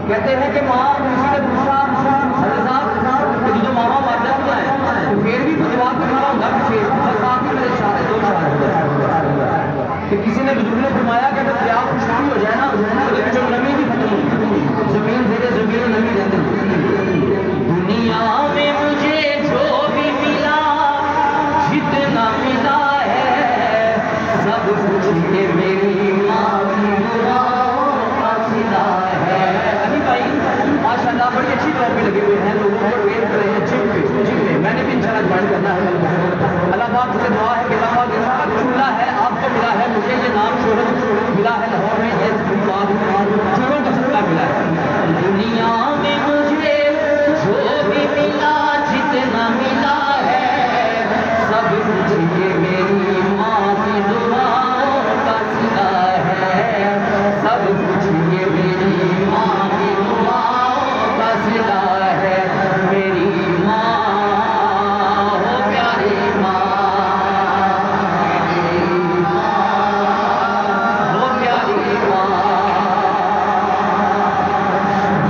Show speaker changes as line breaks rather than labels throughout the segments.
कहते हैं कि माँ किसी ने पूछा हज़रत साहब कि जो मामा मर जाता है तो फिर भी तो जवाब तो खड़ा होगा पीछे, बस आप ही मेरे सारे दो कि किसी ने बुजुर्ग ने फरमाया कि अगर दरिया खुशबू हो जाए ना तो जो नमी भी खत्म होगी, जमीन से जमीन नमी रहती दुनिया में मुझे जो भी मिला जितना मिला है सब कुछ ये मेरी माँ की दुआओं का सिला है। अभी भाई माशाल्लाह बड़ी अच्छी टॉप पे लगे हुए हैं, लोगों को ट्रेन कर रहे हैं जिम में। मैंने भी इंशाल्लाह ज्वाइन करना है। अल्लाह पाक से दुआ है कि अल्लाह पाक ऐसा चूल्हा है आपको मिला है, मुझे ये नाम शोहरत मिला है लाहौर में, ये चूरों का सदका मिला है। दुनिया में मुझे जो भी मिला जितना मिला है सब कुछ ये मेरी माँ की दुआओं का सिला है, सब कुछ ये मेरी माँ की दुआओं का सिला है। मेरी माँ हो प्यारी माँ, हो प्यारी माँ।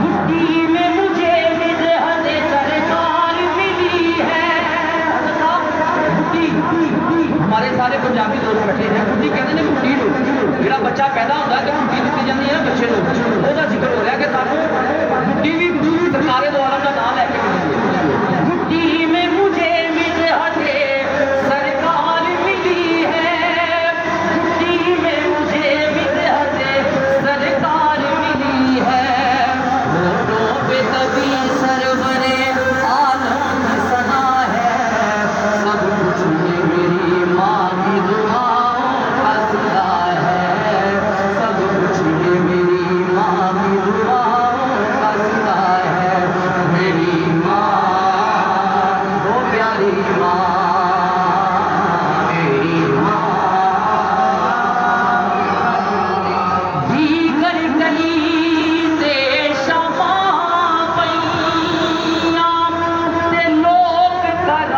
मुट्ठी में मुझे मिदहत सरकार मिली है। मुट्ठी हमारे सारे पंजाबी दोस्त बैठे हैं, मुट्ठी कहते हैं मुट्ठी लो जो बच्चा पैदा होता है तो मुट्ठी दी जाती है बच्चे लो, उसका जिक्र हो रहा है कि सानू मुट्ठी भी सरकार द्वारा का नाम लैके मिली है। मुट्ठी में मुझे मिदहत सरकार मिली है, मुट्ठी में मुझे मिदहत सरकार मिली है। होठों पे तभी सरवरे आलम सना है, सब कुछ ये मेरी माँ की दुआओं का सिला है, सब कुछ ये मेरी माँ की दुआओं का सिला है। मेरी माँ वो प्यारी माँ, मेरी माँ दीगर गली ते शमा पैया ते लोग करार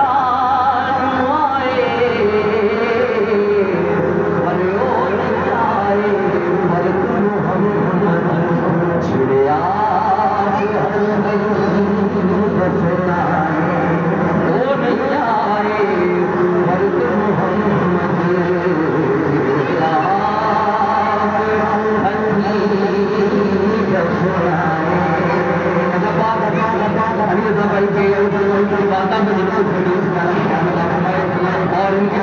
आए, पर ओ नहीं आए, पर तुम हम छिड़िया ओ नहीं आए, पर तुम हम और उनके